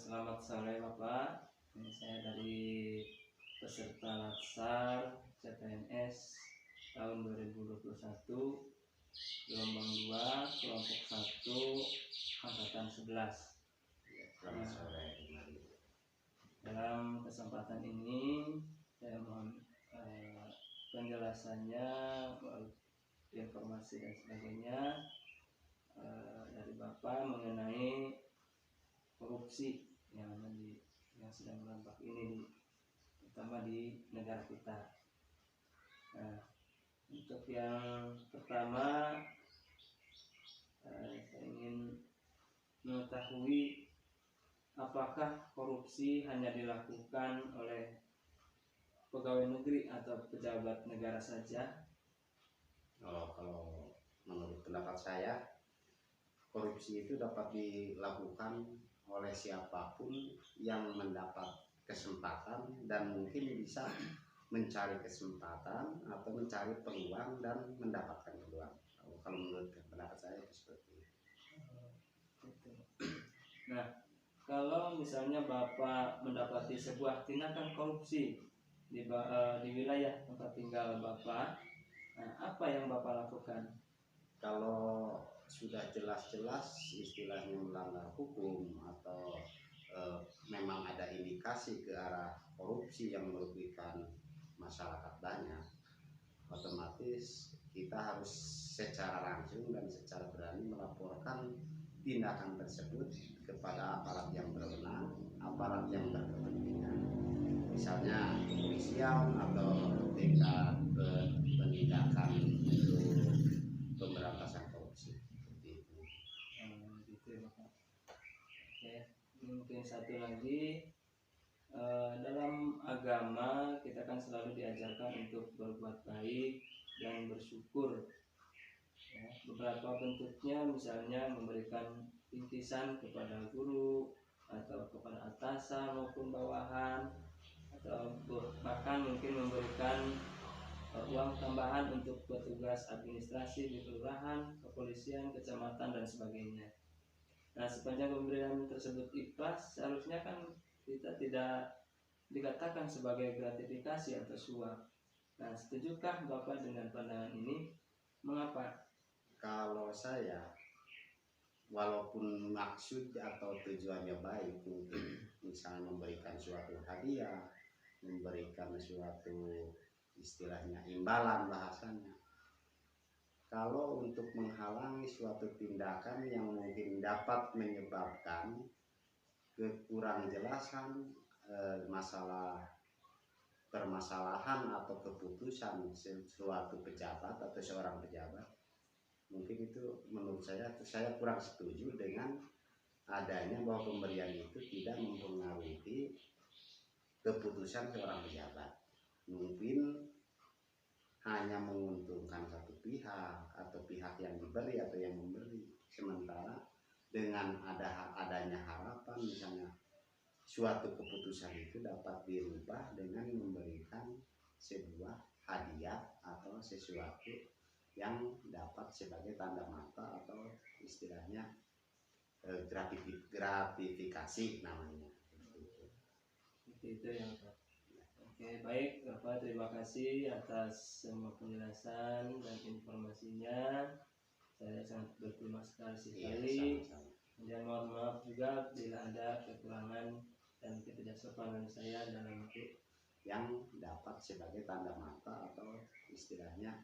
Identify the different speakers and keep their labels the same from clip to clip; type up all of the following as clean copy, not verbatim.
Speaker 1: Selamat sore Bapak. Ini saya dari peserta Latsar CPNS tahun 2021 gelombang 2 kelompok 1 angkatan 11.
Speaker 2: Selamat sore.
Speaker 1: Dalam kesempatan ini saya mohon penjelasannya, informasi dan sebagainya dari Bapak mengenai korupsi yang sedang merebak ini, terutama di negara kita. Nah, untuk yang pertama, saya ingin mengetahui apakah korupsi hanya dilakukan oleh pegawai negeri atau pejabat negara saja?
Speaker 2: Kalau menurut pendapat saya, korupsi itu dapat dilakukan oleh siapapun yang mendapat kesempatan dan mungkin bisa mencari kesempatan atau mencari peluang dan mendapatkan peluang. Kalau menurut pendapat saya itu seperti itu.
Speaker 1: Nah, kalau misalnya Bapak mendapati sebuah tindakan korupsi di wilayah tempat tinggal Bapak, apa yang Bapak lakukan?
Speaker 2: Kalau sudah jelas-jelas istilahnya melanggar hukum atau memang ada indikasi ke arah korupsi yang merugikan masyarakat banyak, otomatis kita harus secara langsung dan secara berani melaporkan tindakan tersebut kepada aparat yang berwenang, aparat yang berkepentingan, misalnya kepolisian atau tingkat penindakan untuk pemberantasan korupsi seperti itu.
Speaker 1: Gitu ya Bapak. Oke, mungkin satu lagi, dalam agama kita kan selalu diajarkan untuk berbuat baik dan bersyukur. Ya, beberapa bentuknya misalnya memberikan bingkisan kepada guru atau kepada atasan maupun bawahan, atau bahkan mungkin memberikan uang tambahan untuk petugas administrasi di kelurahan, kepolisian, kecamatan dan sebagainya. Nah, sepanjang pemberian tersebut ikhlas, seharusnya kan kita tidak dikatakan sebagai gratifikasi atau suap. Nah, setujukah Bapak dengan pandangan ini? Mengapa?
Speaker 2: Kalau saya, walaupun maksud atau tujuannya baik, mungkin misalnya memberikan suatu hadiah, memberikan suatu istilahnya imbalan bahasanya, kalau untuk menghalangi suatu tindakan yang mungkin dapat menyebabkan kekurang jelasan masalah permasalahan atau keputusan suatu pejabat atau seorang pejabat, mungkin itu menurut saya kurang setuju dengan adanya bahwa pemberian itu tidak mempengaruhi keputusan seorang pejabat. Mungkin hanya menguntungkan satu pihak atau pihak yang diberi atau yang memberi, sementara dengan adanya harapan misalnya suatu keputusan itu dapat dirubah dengan memberikan sebuah hadiah atau sesuatu yang dapat sebagai tanda mata atau istilahnya gratifikasi namanya.
Speaker 1: Itu yang Pak. Oke, baik Bapak, terima kasih atas semua penjelasan dan informasinya. Saya sangat berterima kasih sekali. Dan mohon maaf juga bila ada kekurangan dan ketidaksopanan saya dalam itu
Speaker 2: yang dapat sebagai tanda mata atau istilahnya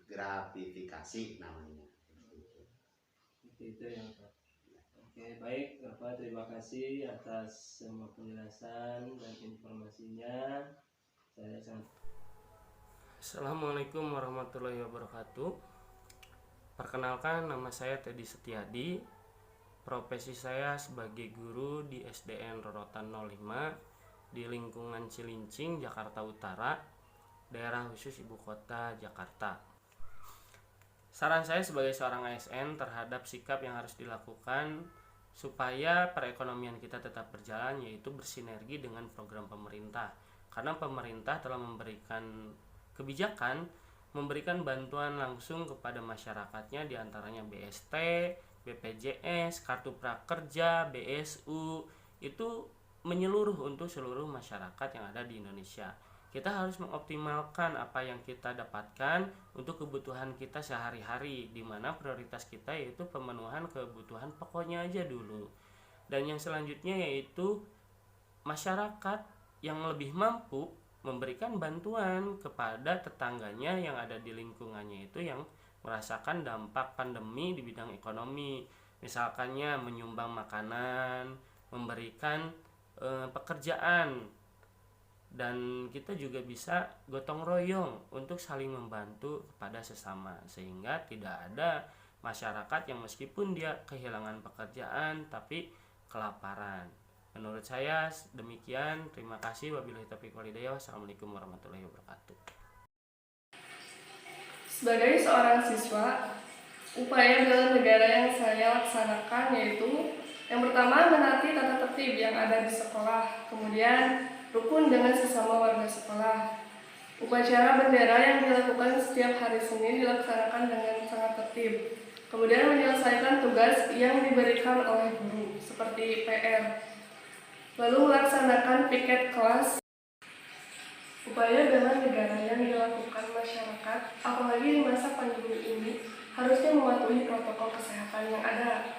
Speaker 2: gratifikasi namanya.
Speaker 1: Itu yang Pak. Oke, baik Bapak, terima kasih atas semua penjelasan dan informasinya. Saya sangat. Assalamualaikum warahmatullahi wabarakatuh. Perkenalkan, nama saya Teddy Setiadi. Profesi saya sebagai guru di SDN Rorotan 05 di lingkungan Cilincing, Jakarta Utara, daerah khusus ibu kota Jakarta. Saran saya sebagai seorang ASN terhadap sikap yang harus dilakukan supaya perekonomian kita tetap berjalan, yaitu bersinergi dengan program pemerintah. Karena pemerintah telah memberikan kebijakan, memberikan bantuan langsung kepada masyarakatnya, diantaranya BST,
Speaker 3: BPJS, Kartu Prakerja, BSU, itu menyeluruh untuk seluruh masyarakat yang ada di Indonesia. Kita harus mengoptimalkan apa yang kita dapatkan untuk kebutuhan kita sehari-hari, di mana prioritas kita yaitu pemenuhan kebutuhan pokoknya aja dulu. Dan yang selanjutnya yaitu masyarakat yang lebih mampu memberikan bantuan kepada tetangganya yang ada di lingkungannya itu yang merasakan dampak pandemi di bidang ekonomi, misalkannya menyumbang makanan, memberikan pekerjaan, dan kita juga bisa gotong royong untuk saling membantu kepada sesama, sehingga tidak ada masyarakat yang meskipun dia kehilangan pekerjaan tapi kelaparan. Menurut saya demikian. Terima kasih. Wabillahi taufiq wal hidayah. Wassalamualaikum warahmatullahi wabarakatuh.
Speaker 4: Sebagai seorang siswa, upaya bela negara yang saya laksanakan yaitu yang pertama, menaati tata tertib yang ada di sekolah, kemudian rukun dengan sesama warga sekolah. Upacara bendera yang dilakukan setiap hari Senin dilaksanakan dengan sangat tertib. Kemudian menyelesaikan tugas yang diberikan oleh guru, seperti PR. Lalu melaksanakan piket kelas. Upaya bela negara yang dilakukan masyarakat, apalagi di masa pandemi ini, harusnya mematuhi protokol kesehatan yang ada.